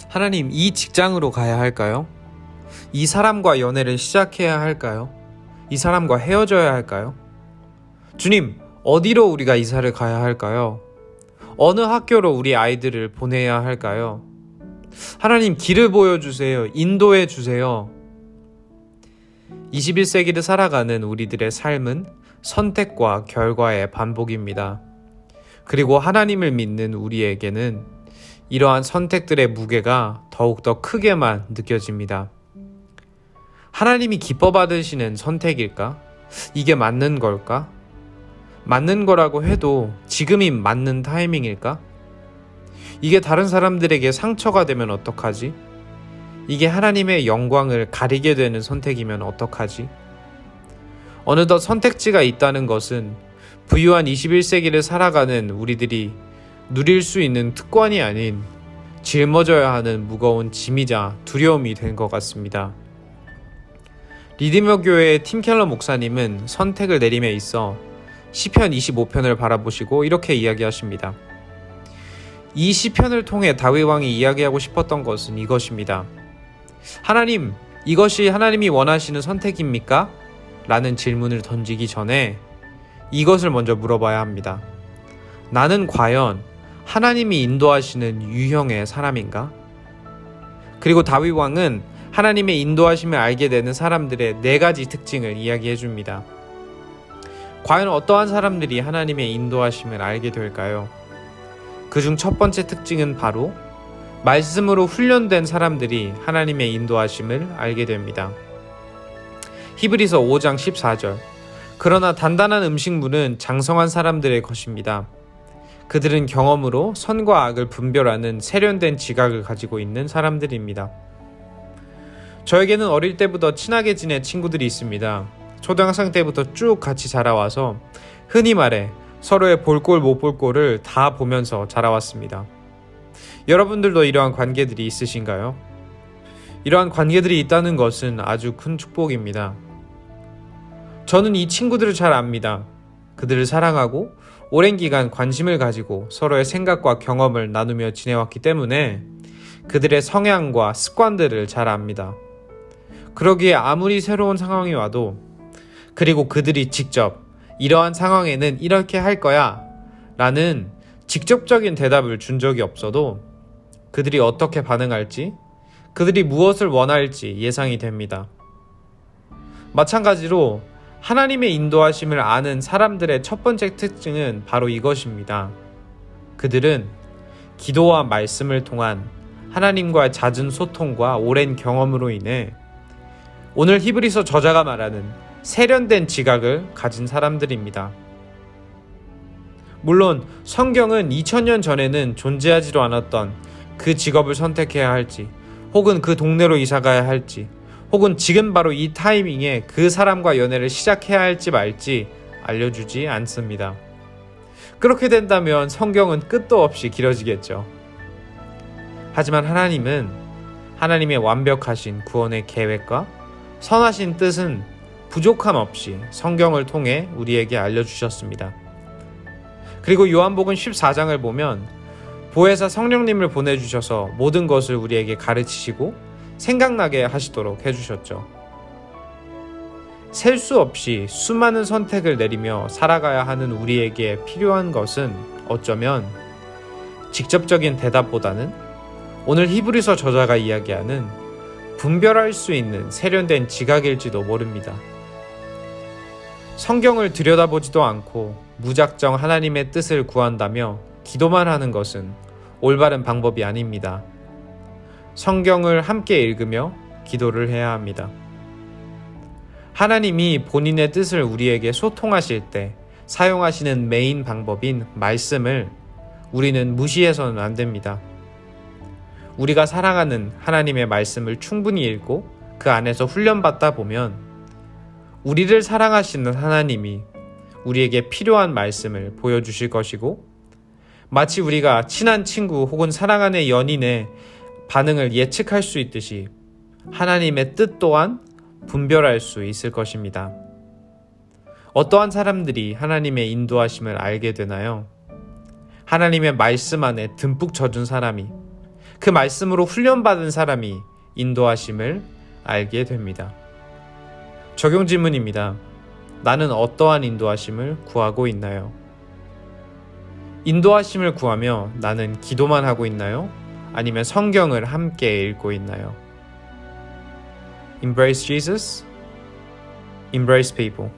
하나님, 이 직장으로 가야 할까요? 이 사람과 연애를 시작해야 할까요? 이 사람과 헤어져야 할까요? 주님, 어디로 우리가 이사를 가야 할까요? 어느 학교로 우리 아이들을 보내야 할까요? 하나님, 길을 보여주세요. 인도해 주세요. 21세기를 살아가는 우리들의 삶은 선택과 결과의 반복입니다. 그리고 하나님을 믿는 우리에게는 이러한 선택들의 무게가 더욱더 크게만 느껴집니다. 하나님이 기뻐 받으시는 선택일까? 이게 맞는 걸까? 맞는 거라고 해도 지금이 맞는 타이밍일까? 이게 다른 사람들에게 상처가 되면 어떡하지? 이게 하나님의 영광을 가리게 되는 선택이면 어떡하지? 어느덧 선택지가 있다는 것은 부유한 21세기를 살아가는 우리들이 누릴 수 있는 특권이 아닌 짊어져야 하는 무거운 짐이자 두려움이 된 것 같습니다. 리디머 교회의 팀 켈러 목사님은 선택을 내림에 있어 시편 25편을 바라보시고 이렇게 이야기하십니다. 이 시편을 통해 다윗 왕이 이야기하고 싶었던 것은 이것입니다. 하나님, 이것이 하나님이 원하시는 선택입니까? 라는 질문을 던지기 전에 이것을 먼저 물어봐야 합니다. 나는 과연 하나님이 인도하시는 유형의 사람인가? 그리고 다윗 왕은 하나님의 인도하심을 알게 되는 사람들의 4가지 특징을 이야기해 줍니다. 과연 어떠한 사람들이 하나님의 인도하심을 알게 될까요? 그중 첫 번째 특징은 바로 말씀으로 훈련된 사람들이 하나님의 인도하심을 알게 됩니다. 히브리서 5장 14절. 그러나 단단한 음식물은 장성한 사람들의 것입니다. 그들은 경험으로 선과 악을 분별하는 세련된 지각을 가지고 있는 사람들입니다. 저에게는 어릴 때부터 친하게 지낸 친구들이 있습니다. 초등학생 때부터 쭉 같이 자라와서 흔히 말해 서로의 볼 꼴 못 볼 꼴을 다 보면서 자라왔습니다. 여러분들도 이러한 관계들이 있으신가요? 이러한 관계들이 있다는 것은 아주 큰 축복입니다. 저는 이 친구들을 잘 압니다. 그들을 사랑하고 오랜 기간 관심을 가지고 서로의 생각과 경험을 나누며 지내왔기 때문에 그들의 성향과 습관들을 잘 압니다. 그러기에 아무리 새로운 상황이 와도, 그리고 그들이 직접 이러한 상황에는 이렇게 할 거야 라는 직접적인 대답을 준 적이 없어도 그들이 어떻게 반응할지, 그들이 무엇을 원할지 예상이 됩니다. 마찬가지로 하나님의 인도하심을 아는 사람들의 첫 번째 특징은 바로 이것입니다. 그들은 기도와 말씀을 통한 하나님과의 잦은 소통과 오랜 경험으로 인해 오늘 히브리서 저자가 말하는 세련된 지각을 가진 사람들입니다. 물론 성경은 2000년 전에는 존재하지도 않았던 그 직업을 선택해야 할지, 혹은 그 동네로 이사가야 할지, 혹은 지금 바로 이 타이밍에 그 사람과 연애를 시작해야 할지 말지 알려주지 않습니다. 그렇게 된다면 성경은 끝도 없이 길어지겠죠. 하지만 하나님은 하나님의 완벽하신 구원의 계획과 선하신 뜻은 부족함 없이 성경을 통해 우리에게 알려주셨습니다. 그리고 요한복음 14장을 보면 보혜사 성령님을 보내주셔서 모든 것을 우리에게 가르치시고 생각나게 하시도록 해주셨죠. 셀 수 없이 수많은 선택을 내리며 살아가야 하는 우리에게 필요한 것은 어쩌면 직접적인 대답보다는 오늘 히브리서 저자가 이야기하는 분별할 수 있는 세련된 지각일지도 모릅니다. 성경을 들여다보지도 않고 무작정 하나님의 뜻을 구한다며 기도만 하는 것은 올바른 방법이 아닙니다. 성경을 함께 읽으며 기도를 해야 합니다. 하나님이 본인의 뜻을 우리에게 소통하실 때 사용하시는 메인 방법인 말씀을 우리는 무시해서는 안 됩니다. 우리가 사랑하는 하나님의 말씀을 충분히 읽고 그 안에서 훈련받다 보면 우리를 사랑하시는 하나님이 우리에게 필요한 말씀을 보여주실 것이고, 마치 우리가 친한 친구 혹은 사랑하는 연인의 반응을 예측할 수 있듯이 하나님의 뜻 또한 분별할 수 있을 것입니다. 어떠한 사람들이 하나님의 인도하심을 알게 되나요? 하나님의 말씀 안에 듬뿍 젖은 사람이, 그 말씀으로 훈련받은 사람이 인도하심을 알게 됩니다. 적용 질문입니다. 나는 어떠한 인도하심을 구하고 있나요? 인도하심을 구하며 나는 기도만 하고 있나요? 아니면 성경을 함께 읽고 있나요? Embrace Jesus, embrace people.